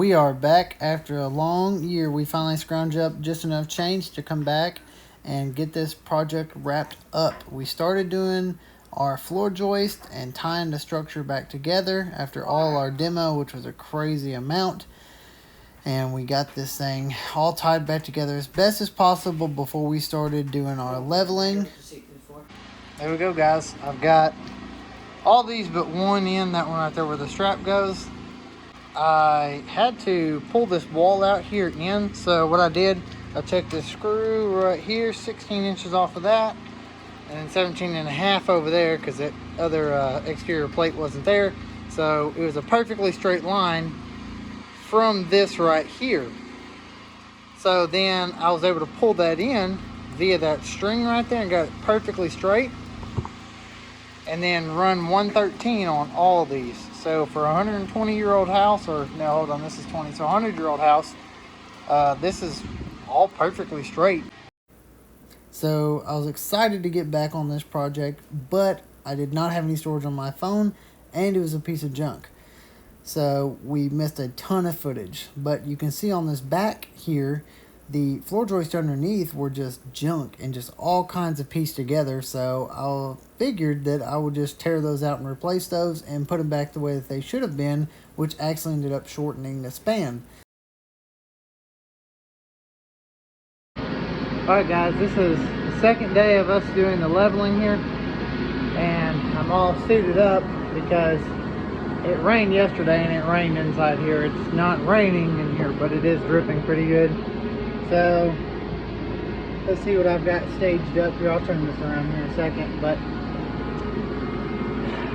We are back after a long year. We finally scrounged up just enough change to come back and get this project wrapped up. We started doing our floor joist and tying the structure back together after all our demo, which was a crazy amount. And we got this thing all tied back together as best as possible before we started doing our leveling. There we go, guys. I've got all these but one in, that one right there where the strap goes. I had to pull this wall out here in, so what I did, I took this screw right here, 16 inches off of that, and then 17 and a half over there because that other exterior plate wasn't there. So it was a perfectly straight line from this right here. So then I was able to pull that in via that string right there and got it perfectly straight, and then run 113 on all of these. So for a 120-year-old house, or no, hold on, this is 20, so a 100-year-old house, this is all perfectly straight. So I was excited to get back on this project, but I did not have any storage on my phone, and it was a piece of junk. So we missed a ton of footage. But you can see on this back here, the floor joists underneath were just junk and just all kinds of pieced together. So I figured that I would just tear those out and replace those and put them back the way that they should have been, which actually ended up shortening the span. Alright guys, this is the second day of us doing the leveling here, and I'm all suited up because it rained yesterday and it rained inside here. It's not raining in here, but it is dripping pretty good. So let's see what I've got staged up here. I'll turn this around here in a second, but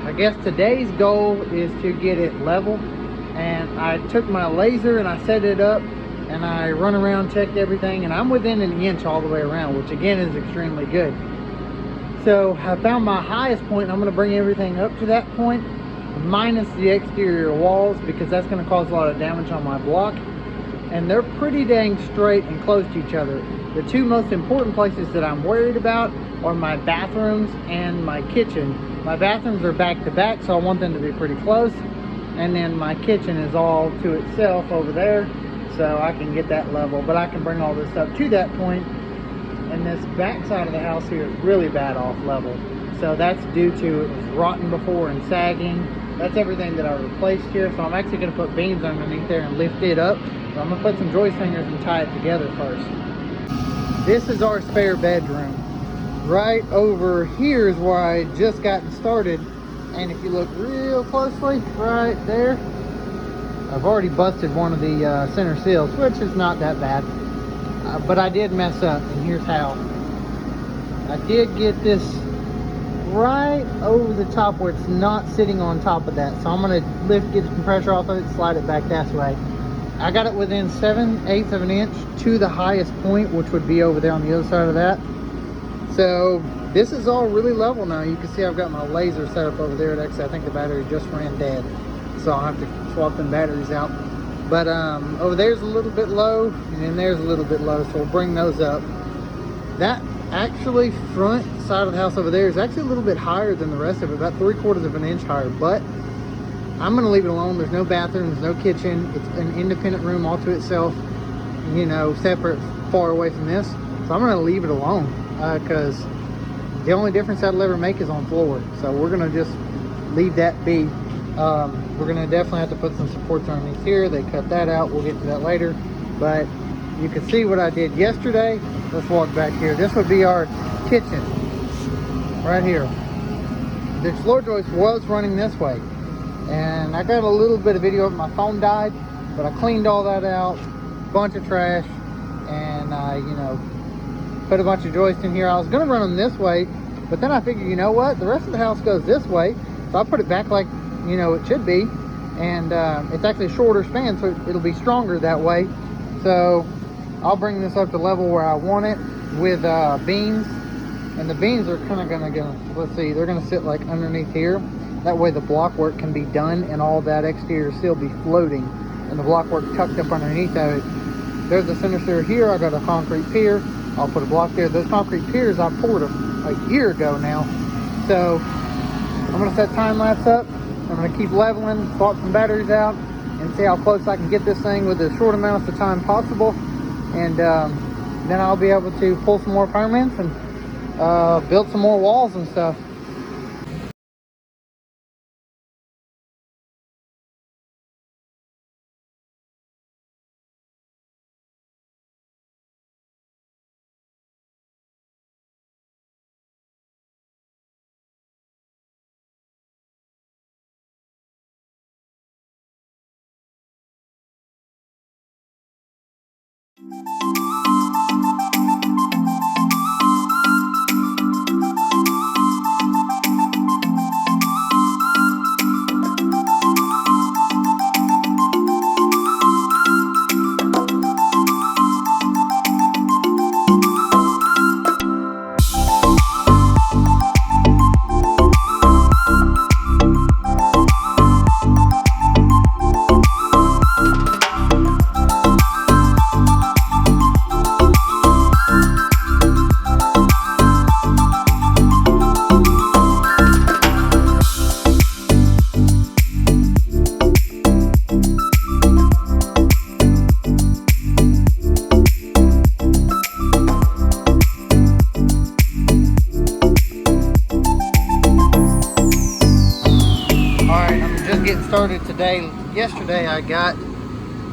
I guess today's goal is to get it level. And I took my laser and I set it up and I run around, checked everything, and I'm within an inch all the way around, which again is extremely good. So I found my highest point, and I'm going to bring everything up to that point minus the exterior walls, because that's going to cause a lot of damage on my block. And they're pretty dang straight and close to each other. The two most important places that I'm worried about are my bathrooms and my kitchen. My bathrooms are back to back, so I want them to be pretty close. And then my kitchen is all to itself over there, so I can get that level. But I can bring all this up to that point. And this back side of the house here is really bad off level. So that's due to it was rotten before and sagging. That's everything that I replaced here. So I'm actually going to put beams underneath there and lift it up. So I'm going to put some joist hangers and tie it together first. This is our spare bedroom. Right over here is where I just gotten started. And if you look real closely, right there, I've already busted one of the center seals, which is not that bad. But I did mess up, and here's how. I did get this right over the top where it's not sitting on top of that. So I'm going to get some pressure off of it, slide it back that way. I got it within 7/8 of an inch to the highest point, which would be over there on the other side of that. So this is all really level now. You can see I've got my laser set up over there. Actually, I think the battery just ran dead, so I'll have to swap them batteries out. But over there's a little bit low, and then there's a little bit low, so we'll bring those up. That actually front side of the house over there is actually a little bit higher than the rest of it, about 3/4 of an inch higher, but I'm going to leave it alone. There's no bathroom, there's no kitchen. It's an independent room all to itself, you know, separate, far away from this. So I'm going to leave it alone because the only difference that'll ever make is on floor. So we're going to just leave that be. We're going to definitely have to put some supports underneath here. They cut that out. We'll get to that later. But you can see what I did yesterday. Let's walk back here. This would be our kitchen right here. The floor joist was running this way. And I got a little bit of video of my phone died, but I cleaned all that out, bunch of trash, and I, you know, put a bunch of joists in here. I was going to run them this way, but then I figured, you know what, the rest of the house goes this way, so I put it back like, you know, it should be, and it's actually a shorter span, so it'll be stronger that way. So I'll bring this up to level where I want it with beams, and the beams are kind of going to, let's see, they're going to sit like underneath here. That way the block work can be done and all that exterior still be floating and the block work tucked up underneath of it. There's the center stair here. I got a concrete pier. I'll put a block there. Those concrete piers I poured a year ago now. So I'm going to set time lapse up. I'm going to keep leveling, swap some batteries out, and see how close I can get this thing with the short amount of time possible. And then I'll be able to pull some more permits and build some more walls and stuff. Getting started today. Yesterday I got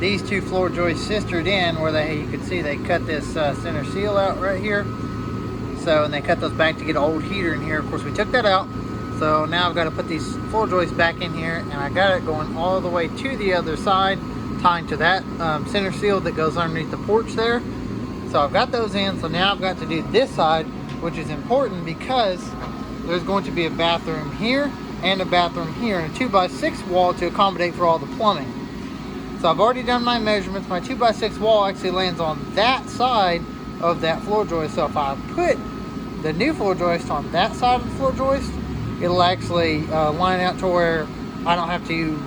these two floor joists sistered in where you could see they cut this center seal out right here. So, and they cut those back to get an old heater in here. Of course, we took that out. So now I've got to put these floor joists back in here, and I got it going all the way to the other side, tying to that center seal that goes underneath the porch there. So I've got those in. So now I've got to do this side, which is important because there's going to be a bathroom here and a bathroom here, and a 2x6 wall to accommodate for all the plumbing. So I've already done my measurements. My 2x6 wall actually lands on that side of that floor joist. So if I put the new floor joist on that side of the floor joist, it'll actually line out to where I don't have to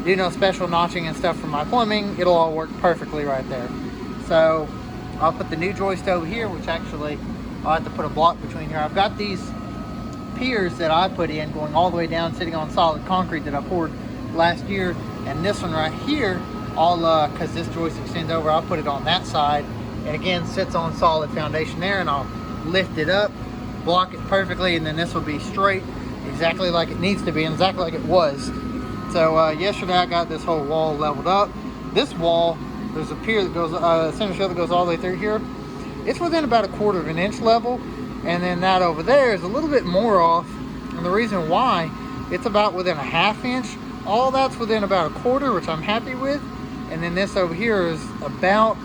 do no special notching and stuff for my plumbing. It'll all work perfectly right there. So I'll put the new joist over here, which actually I'll have to put a block between here. I've got these piers that I put in going all the way down, sitting on solid concrete that I poured last year, and this one right here, I'll because this joist extends over, I'll put it on that side, and again sits on solid foundation there, and I'll lift it up, block it perfectly, and then this will be straight, exactly like it needs to be, and exactly like it was. So yesterday I got this whole wall leveled up. This wall, there's a pier that goes center seal that goes all the way through here. It's within about a 1/4 of an inch level. And then that over there is a little bit more off. And the reason why, it's about within a 1/2 inch. All that's within about a 1/4, which I'm happy with. And then this over here is about,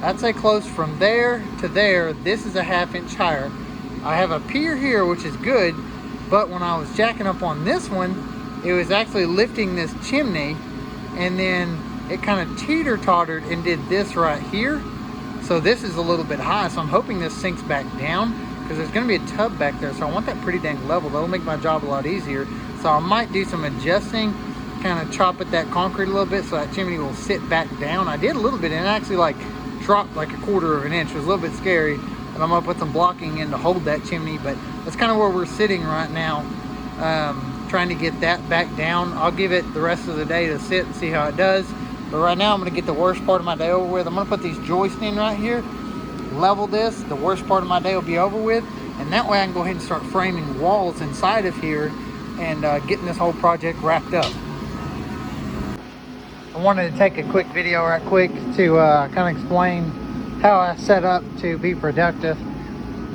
I'd say close from there to there. This is a 1/2 inch higher. I have a pier here, which is good. But when I was jacking up on this one, it was actually lifting this chimney. And then it kind of teeter-tottered and did this right here. So this is a little bit high. So I'm hoping this sinks back down, because there's going to be a tub back there, so I want that pretty dang level. That'll make my job a lot easier. So I might do some adjusting, kind of chop at that concrete a little bit so that chimney will sit back down. I did a little bit, and it actually like dropped like a 1/4 of an inch. It was a little bit scary, and I'm going to put some blocking in to hold that chimney, but that's kind of where we're sitting right now, trying to get that back down. I'll give it the rest of the day to sit and see how it does, but right now I'm going to get the worst part of my day over with. I'm going to put these joists in right here, level this, the worst part of my day will be over with, and that way I can go ahead and start framing walls inside of here and getting this whole project wrapped up. I wanted to take a quick video right quick to kind of explain how I set up to be productive.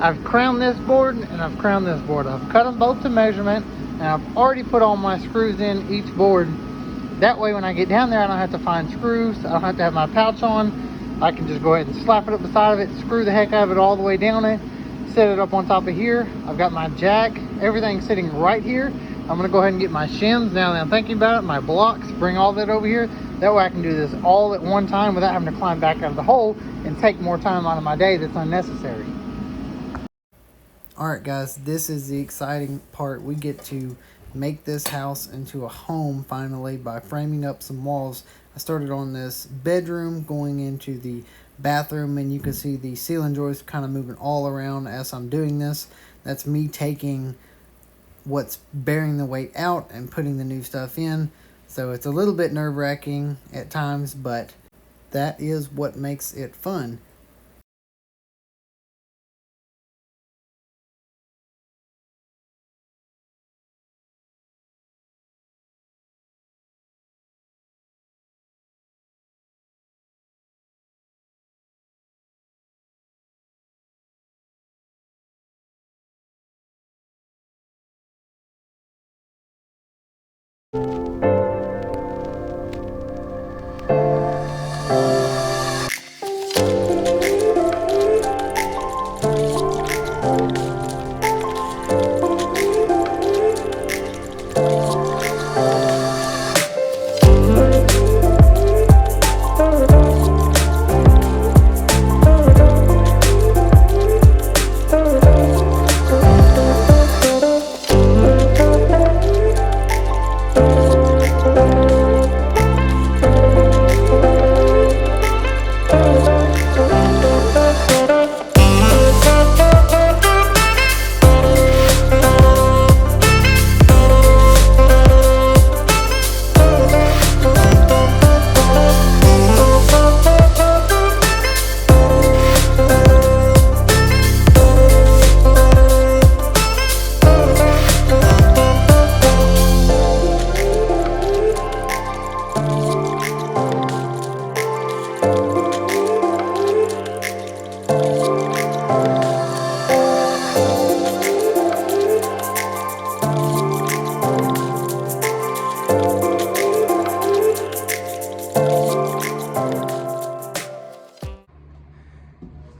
I've crowned this board and I've crowned this board. I've cut them both to measurement, and I've already put all my screws in each board. That way when I get down there, I don't have to find screws. I don't have to have my pouch on. I can just go ahead and slap it up the side of it, screw the heck out of it all the way down it, set it up on top of here. I've got my jack, everything sitting right here. I'm gonna go ahead and get my shims now that I'm thinking about it, my blocks, bring all that over here. That way I can do this all at one time without having to climb back out of the hole and take more time out of my day that's unnecessary. All right, guys, this is the exciting part. We get to make this house into a home finally by framing up some walls. I started on this bedroom going into the bathroom, and you can see the ceiling joists kind of moving all around as I'm doing this. That's me taking what's bearing the weight out and putting the new stuff in. So it's a little bit nerve-wracking at times, but that is what makes it fun.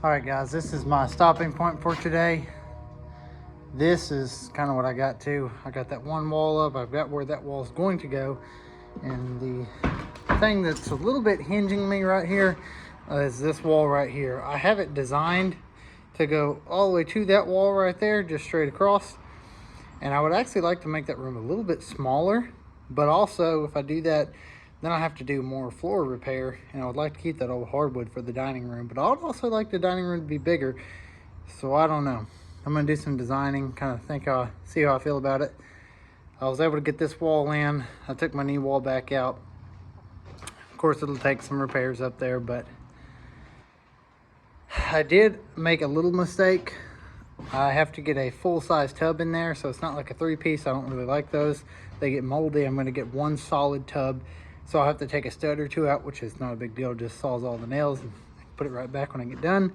Alright guys, this is my stopping point for today. This is kind of what I got to. I got that one wall up. I've got where that wall is going to go. And the thing that's a little bit hinging me right here is this wall right here. I have it designed to go all the way to that wall right there, just straight across. And I would actually like to make that room a little bit smaller. But also, if I do that, then I have to do more floor repair, and I would like to keep that old hardwood for the dining room. But I would also like the dining room to be bigger. So I don't know. I'm gonna do some designing, kind of see how I feel about it. I was able to get this wall in. I took my knee wall back out. Of course, it'll take some repairs up there, but I did make a little mistake. I have to get a full-size tub in there, so it's not like a 3-piece. I don't really like those. They get moldy. I'm gonna get one solid tub. So I'll have to take a stud or two out, which is not a big deal. Just saws all the nails and put it right back when I get done.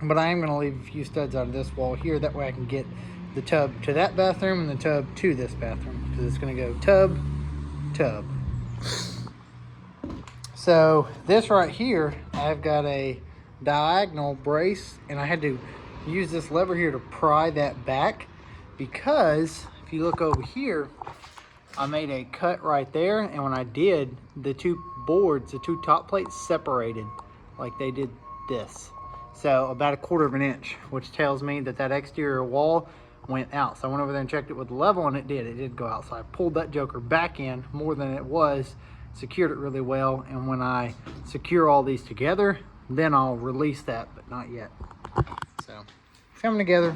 But I am going to leave a few studs out of this wall here. That way I can get the tub to that bathroom and the tub to this bathroom. Because it's going to go tub, tub. So this right here, I've got a diagonal brace. And I had to use this lever here to pry that back. Because if you look over here, I made a cut right there, and when I did, the two boards, the two top plates separated like they did this. So about 1/4 of an inch, which tells me that that exterior wall went out. So I went over there and checked it with the level, and it did go out. So I pulled that joker back in more than it was, secured it really well, and when I secure all these together, then I'll release that, but not yet. So coming together.